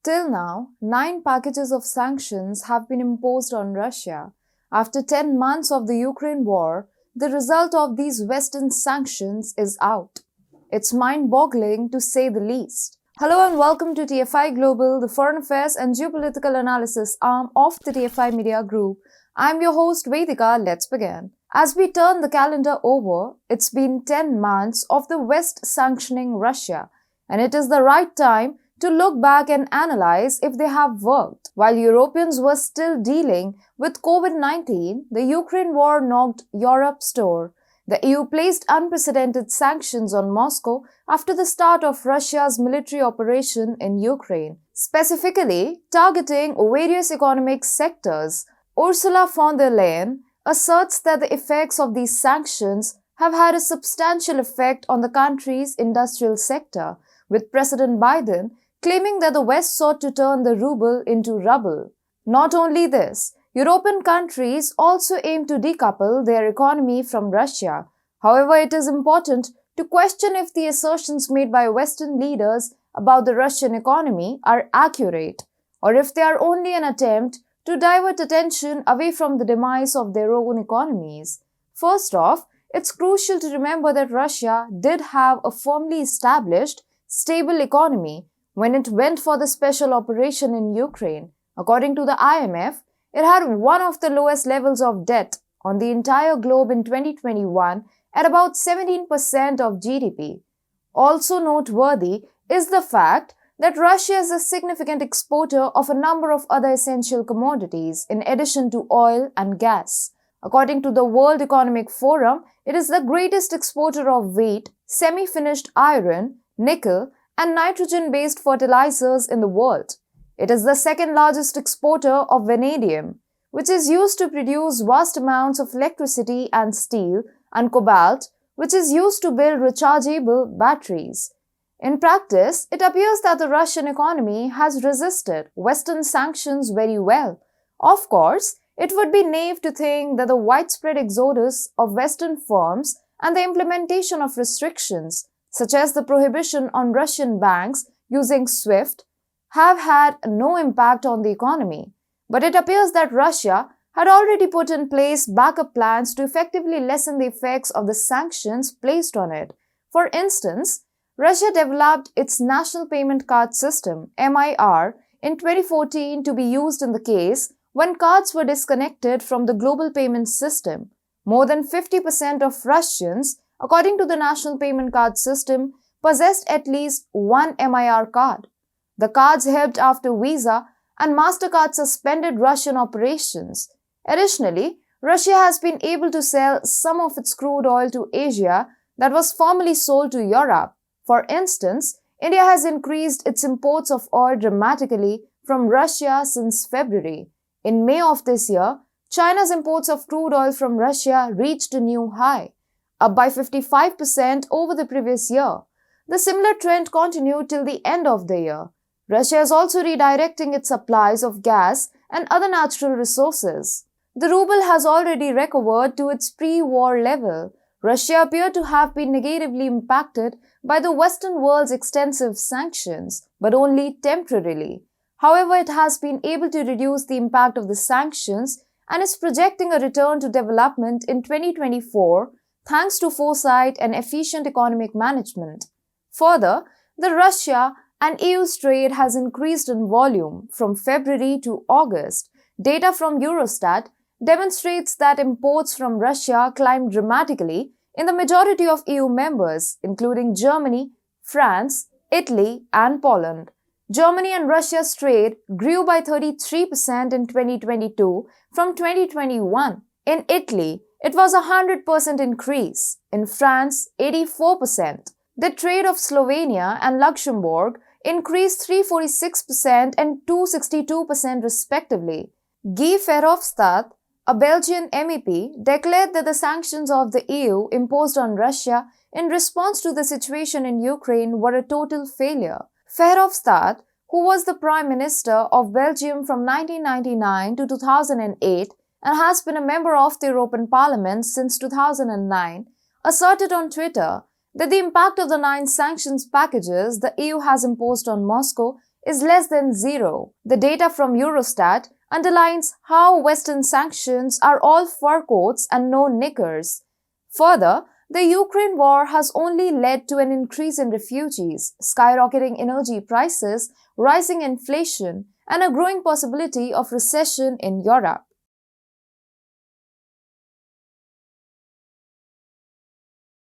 Till now, 9 packages of sanctions have been imposed on Russia. After 10 months of the Ukraine war, the result of these Western sanctions is out. It's mind-boggling to say the least. Hello and welcome to TFI Global, the foreign affairs and geopolitical analysis arm of the TFI Media Group. I'm your host Vedika. Let's begin. As we turn the calendar over, it's been 10 months of the West sanctioning Russia, and it is the right time to look back and analyze if they have worked. While Europeans were still dealing with COVID-19, the Ukraine war knocked Europe's door. The EU placed unprecedented sanctions on Moscow after the start of Russia's military operation in Ukraine, specifically targeting various economic sectors. Ursula von der Leyen asserts that the effects of these sanctions have had a substantial effect on the country's industrial sector, with President Biden claiming that the West sought to turn the ruble into rubble. Not only this, European countries also aim to decouple their economy from Russia. However, it is important to question if the assertions made by Western leaders about the Russian economy are accurate, or if they are only an attempt to divert attention away from the demise of their own economies. First off, it's crucial to remember that Russia did have a firmly established, stable economy when it went for the special operation in Ukraine. According to the IMF, it had one of the lowest levels of debt on the entire globe in 2021 at about 17% of GDP. Also noteworthy is the fact that Russia is a significant exporter of a number of other essential commodities in addition to oil and gas. According to the World Economic Forum, it is the greatest exporter of wheat, semi-finished iron, nickel, and nitrogen-based fertilizers in the world. It is the second largest exporter of vanadium, which is used to produce vast amounts of electricity and steel, and cobalt, which is used to build rechargeable batteries. In practice, it appears that the Russian economy has resisted Western sanctions very well. Of course, it would be naive to think that the widespread exodus of Western firms and the implementation of restrictions, such as the prohibition on Russian banks using SWIFT, have had no impact on the economy. But it appears that Russia had already put in place backup plans to effectively lessen the effects of the sanctions placed on it. For instance, Russia developed its National Payment Card System, MIR, in 2014 to be used in the case when cards were disconnected from the global payment system. More than 50% of Russians, according to the National Payment Card System, possessed at least one MIR card. The cards helped after Visa and MasterCard suspended Russian operations. Additionally, Russia has been able to sell some of its crude oil to Asia that was formerly sold to Europe. For instance, India has increased its imports of oil dramatically from Russia since February. In May of this year, China's imports of crude oil from Russia reached a new high, up by 55% over the previous year. The similar trend continued till the end of the year. Russia is also redirecting its supplies of gas and other natural resources. The ruble has already recovered to its pre-war level. Russia appeared to have been negatively impacted by the Western world's extensive sanctions, but only temporarily. However, it has been able to reduce the impact of the sanctions and is projecting a return to development in 2024 thanks to foresight and efficient economic management. Further, the Russia and EU's trade has increased in volume from February to August. Data from Eurostat demonstrates that imports from Russia climbed dramatically in the majority of EU members, including Germany, France, Italy, and Poland. Germany and Russia's trade grew by 33% in 2022 from 2021. In Italy, it was a 100% increase. In France, 84%. The trade of Slovenia and Luxembourg increased 346% and 262% respectively. Guy Verhofstadt, a Belgian MEP, declared that the sanctions of the EU imposed on Russia in response to the situation in Ukraine were a total failure. Verhofstadt, who was the Prime Minister of Belgium from 1999 to 2008 and has been a member of the European Parliament since 2009, asserted on Twitter that the impact of the 9 sanctions packages the EU has imposed on Moscow is less than zero. The data from Eurostat underlines how Western sanctions are all fur coats and no knickers. Further, the Ukraine war has only led to an increase in refugees, skyrocketing energy prices, rising inflation, and a growing possibility of recession in Europe.